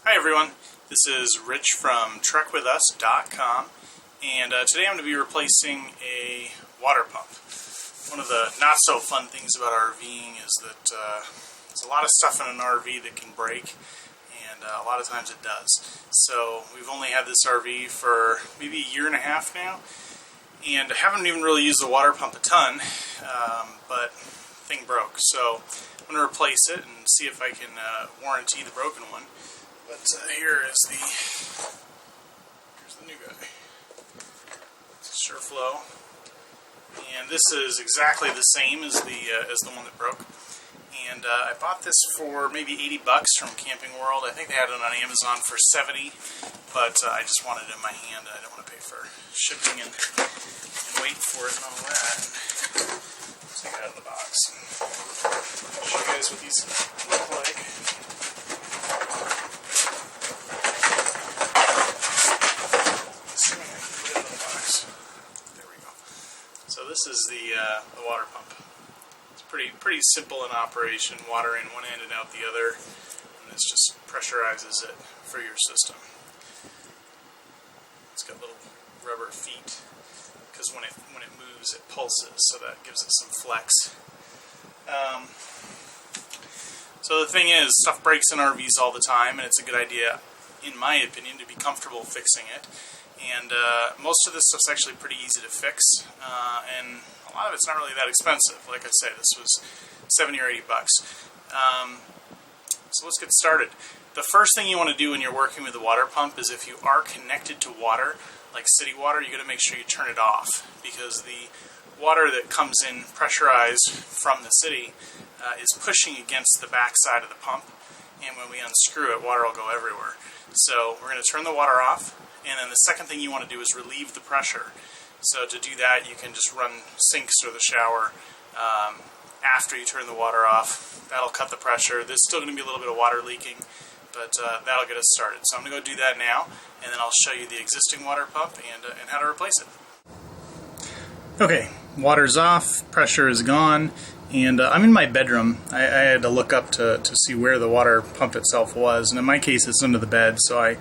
Hi everyone, this is Rich from truckwithus.com, and today I'm going to be replacing a water pump. One of the not so fun things about RVing is that there's a lot of stuff in an RV that can break, and a lot of times it does. So we've only had this RV for maybe a year and a half now, and I haven't even really used the water pump a ton, but the thing broke. So I'm going to replace it and see if I can warranty the broken one. But here's the new guy. It's a SHURflo, and this is exactly the same as the one that broke. And I bought this for maybe $80 from Camping World. I think they had it on Amazon for $70, but I just wanted it in my hand. I don't want to pay for shipping and wait for it and all that. Let's take it out of the box. I'll show you guys what these look like. So this is the water pump. It's pretty simple in operation. Water in one end and out the other, and this just pressurizes it for your system. It's got little rubber feet because when it moves, it pulses, so that gives it some flex. So the thing is, stuff breaks in RVs all the time, and it's a good idea, in my opinion, to be comfortable fixing it. And most of this stuff's actually pretty easy to fix, and a lot of it's not really that expensive. Like I say, this was $70 or $80. So let's get started. The first thing you want to do when you're working with the water pump is, if you are connected to water, like city water, you got to make sure you turn it off, because the water that comes in pressurized from the city is pushing against the back side of the pump, and when we unscrew it, water will go everywhere. So we're going to turn the water off. And then the second thing you want to do is relieve the pressure. So to do that, you can just run sinks or the shower after you turn the water off. That'll cut the pressure. There's still going to be a little bit of water leaking, but that'll get us started. So I'm going to go do that now, and then I'll show you the existing water pump and how to replace it. Okay, water's off, pressure is gone, and I'm in my bedroom. I had to look up to see where the water pump itself was, and in my case it's under the bed, so I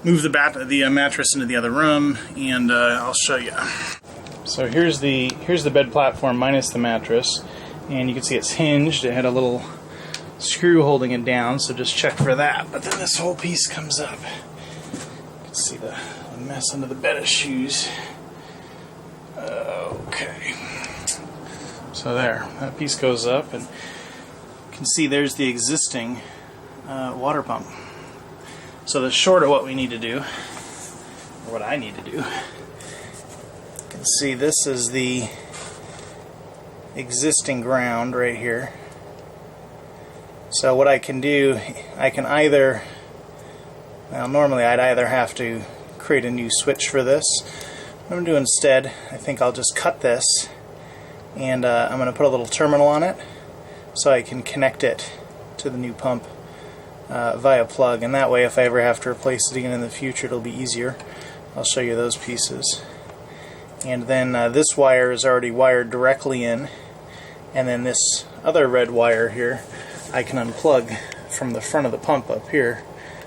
move the mattress into the other room, and I'll show you. So here's the bed platform minus the mattress, and you can see it's hinged. It had a little screw holding it down, so just check for that. But then this whole piece comes up. You can see the mess under the bed of shoes. Okay. So there, that piece goes up, and you can see there's the existing water pump. So the short of what we need to do, or what I need to do, you can see this is the existing ground right here. So what I can do, I can either, well, normally I'd either have to create a new switch for this. What I'm going to do instead, I think I'll just cut this, and I'm going to put a little terminal on it so I can connect it to the new pump via plug, and that way if I ever have to replace it again in the future, it'll be easier. I'll show you those pieces. And then this wire is already wired directly in, and then this other red wire here I can unplug from the front of the pump up here.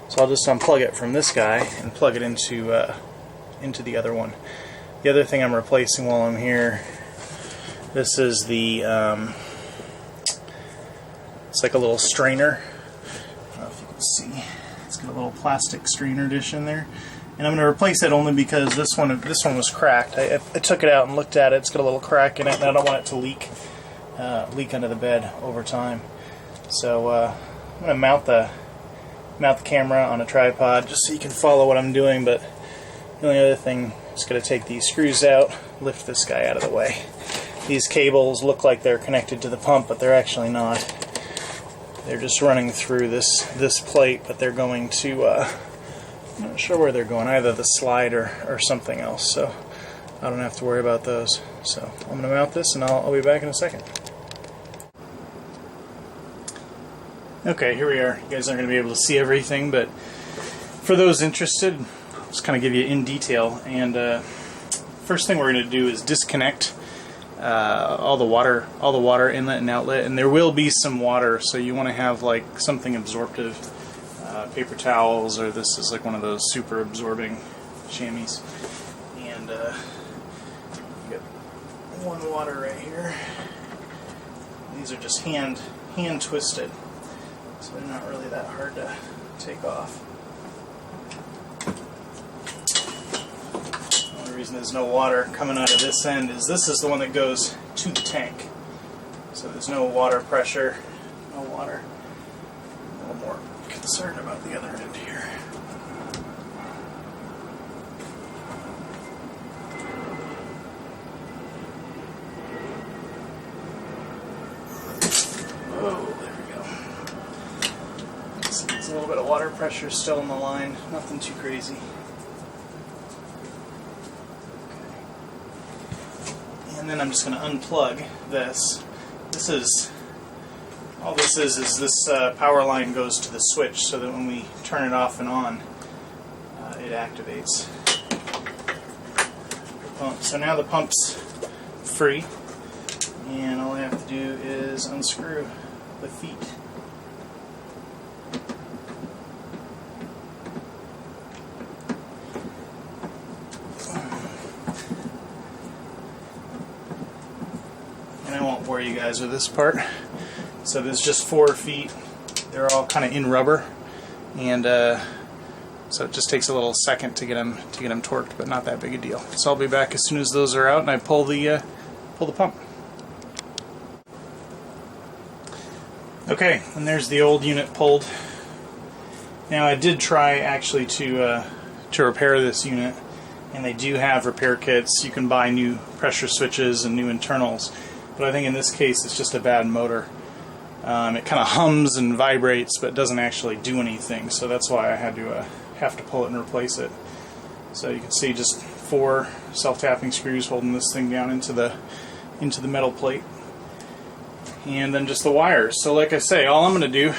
So I'll just unplug it from this guy and plug it into the other one. The other thing I'm replacing while I'm here, this is the it's like a little strainer. See, it's got a little plastic strainer dish in there, and I'm going to replace it only because this one was cracked. I took it out and looked at it. It's got a little crack in it, and I don't want it to leak under the bed over time. So I'm going to mount the camera on a tripod just so you can follow what I'm doing. But the only other thing is going to take these screws out, lift this guy out of the way. These cables look like they're connected to the pump, but they're actually not. They're just running through this plate, but they're going to, I'm not sure where they're going, either the slide or something else, so I don't have to worry about those. So I'm going to mount this, and I'll be back in a second. Okay, here we are. You guys aren't going to be able to see everything, but for those interested, I'll just kind of give you in detail. And first thing we're going to do is disconnect all the water inlet and outlet, and there will be some water, so you want to have like something absorptive paper towels, or this is like one of those super absorbing chamois. And you got one water right here. These are just hand twisted, so they're not really that hard to take off. The only reason there's no water coming out of this end is this is the one that goes to the tank. So there's no water pressure, no water. A little more concerned about the other end here. Oh, there we go. See, there's a little bit of water pressure still in the line, nothing too crazy. Okay. And then I'm just going to unplug this. All this is this power line goes to the switch so that when we turn it off and on, it activates the pump. So now the pump's free, and all I have to do is unscrew the feet. And I won't bore you guys with this part. So there's just 4 feet. They're all kind of in rubber, and so it just takes a little second to get them torqued, but not that big a deal. So I'll be back as soon as those are out and I pull the pump. Okay, and there's the old unit pulled. Now I did try actually to repair this unit, and they do have repair kits. You can buy new pressure switches and new internals, but I think in this case it's just a bad motor. It kind of hums and vibrates, but doesn't actually do anything. So that's why I had to have to pull it and replace it. So you can see just 4 self-tapping screws holding this thing down into the metal plate, and then just the wires. So like I say, all I'm going to do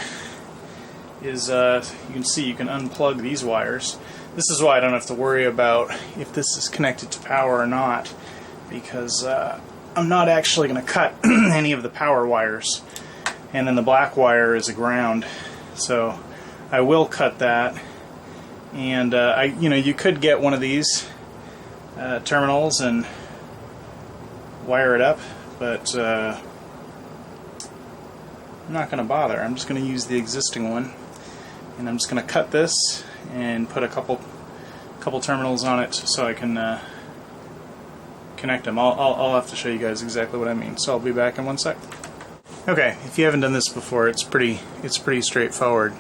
is you can see you can unplug these wires. This is why I don't have to worry about if this is connected to power or not, because I'm not actually going to cut any of the power wires. And then the black wire is a ground, so I will cut that. And you could get one of these terminals and wire it up, but I'm not going to bother. I'm just going to use the existing one, and I'm just going to cut this and put a couple terminals on it so I can connect them. I'll have to show you guys exactly what I mean. So I'll be back in 1 sec. Okay, if you haven't done this before, it's pretty straightforward.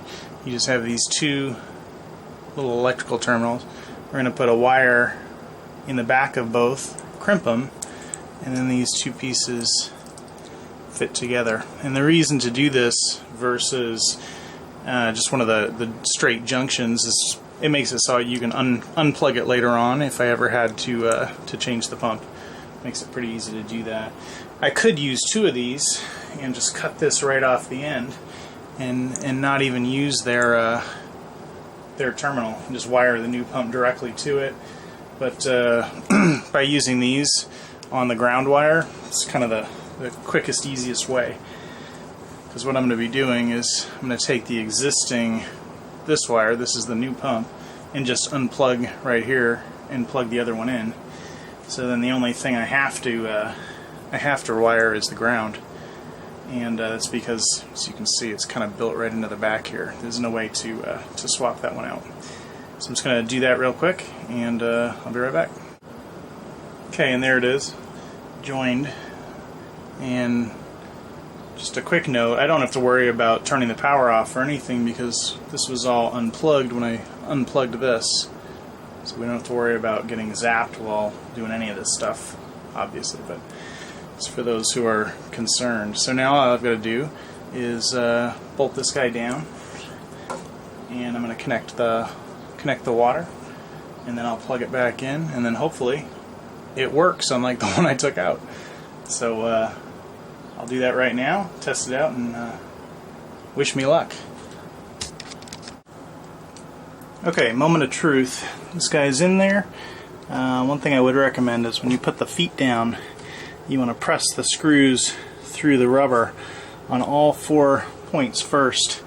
You just have these 2 little electrical terminals. We're going to put a wire in the back of both, crimp them, and then these 2 pieces fit together. And the reason to do this versus just one of the straight junctions is it makes it so you can unplug it later on if I ever had to change the pump. Makes it pretty easy to do that. I could use 2 of these and just cut this right off the end and not even use their terminal and just wire the new pump directly to it. But by using these on the ground wire, it's kind of the quickest, easiest way. Because what I'm going to be doing is I'm going to take the existing, this wire, this is the new pump, and just unplug right here and plug the other one in. So then the only thing I have to wire is the ground. And that's because, as you can see, it's kind of built right into the back here. There's no way to swap that one out. So I'm just going to do that real quick, and I'll be right back. Okay, and there it is, joined. And just a quick note, I don't have to worry about turning the power off or anything because this was all unplugged when I unplugged this. So we don't have to worry about getting zapped while doing any of this stuff, obviously, but it's for those who are concerned. So now all I've got to do is bolt this guy down, and I'm going to connect the water, and then I'll plug it back in, and then hopefully it works unlike the one I took out. So I'll do that right now, test it out, and wish me luck. Okay, moment of truth. This guy's in there. One thing I would recommend is when you put the feet down, you want to press the screws through the rubber on all 4 points first,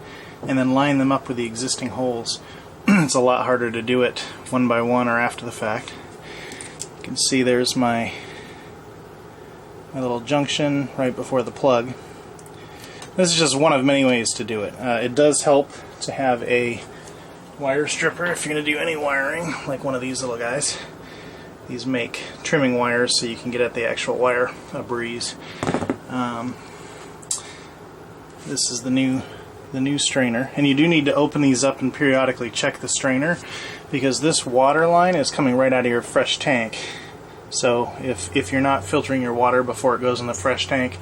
and then line them up with the existing holes. It's a lot harder to do it one by one or after the fact. You can see there's my little junction right before the plug. This is just one of many ways to do it. It does help to have a wire stripper if you're going to do any wiring, like one of these little guys. These make trimming wires so you can get at the actual wire a breeze. This is the new strainer, and you do need to open these up and periodically check the strainer, because this water line is coming right out of your fresh tank. So if you're not filtering your water before it goes in the fresh tank,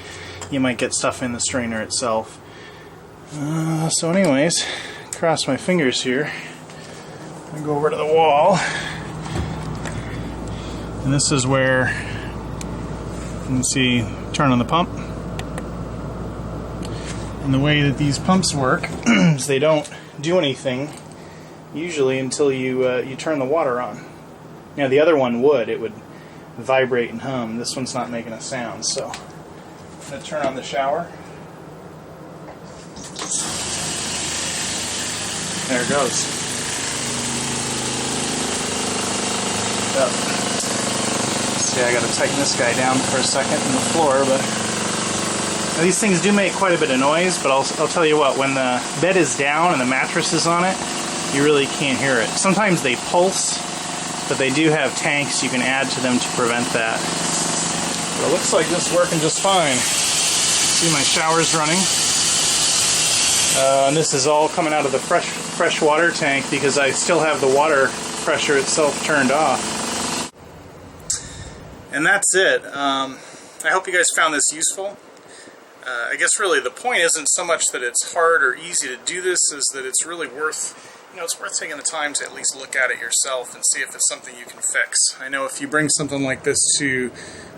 you might get stuff in the strainer itself. So anyways, cross my fingers here. I go over to the wall, and this is where you can see turn on the pump. And the way that these pumps work is they don't do anything usually until you turn the water on. Now the other one would. It would vibrate and hum. This one's not making a sound, so I'm going to turn on the shower. There it goes. Yep. See, I got to tighten this guy down for a second in the floor, but now, these things do make quite a bit of noise, but I'll tell you what, when the bed is down and the mattress is on it, you really can't hear it. Sometimes they pulse, but they do have tanks you can add to them to prevent that. But it looks like this is working just fine. See, my shower's running. And this is all coming out of the fresh water tank because I still have the water pressure itself turned off. And that's it. I hope you guys found this useful. I guess really the point isn't so much that it's hard or easy to do this, is that it's really worth, it's worth taking the time to at least look at it yourself and see if it's something you can fix. I know if you bring something like this to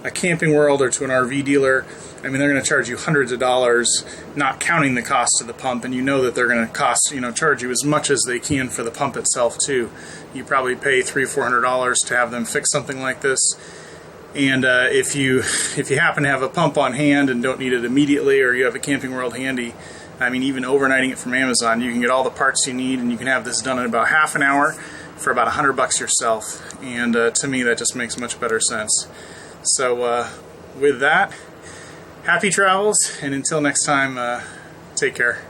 a Camping World or to an RV dealer, I mean, they're going to charge you hundreds of dollars, not counting the cost of the pump, and you know that they're going to charge you as much as they can for the pump itself too. You probably pay $300 or $400 to have them fix something like this. And if you happen to have a pump on hand and don't need it immediately, or you have a Camping World handy, I mean, even overnighting it from Amazon, you can get all the parts you need, and you can have this done in about half an hour for about $100 yourself. And to me, that just makes much better sense. So with that, happy travels, and until next time, take care.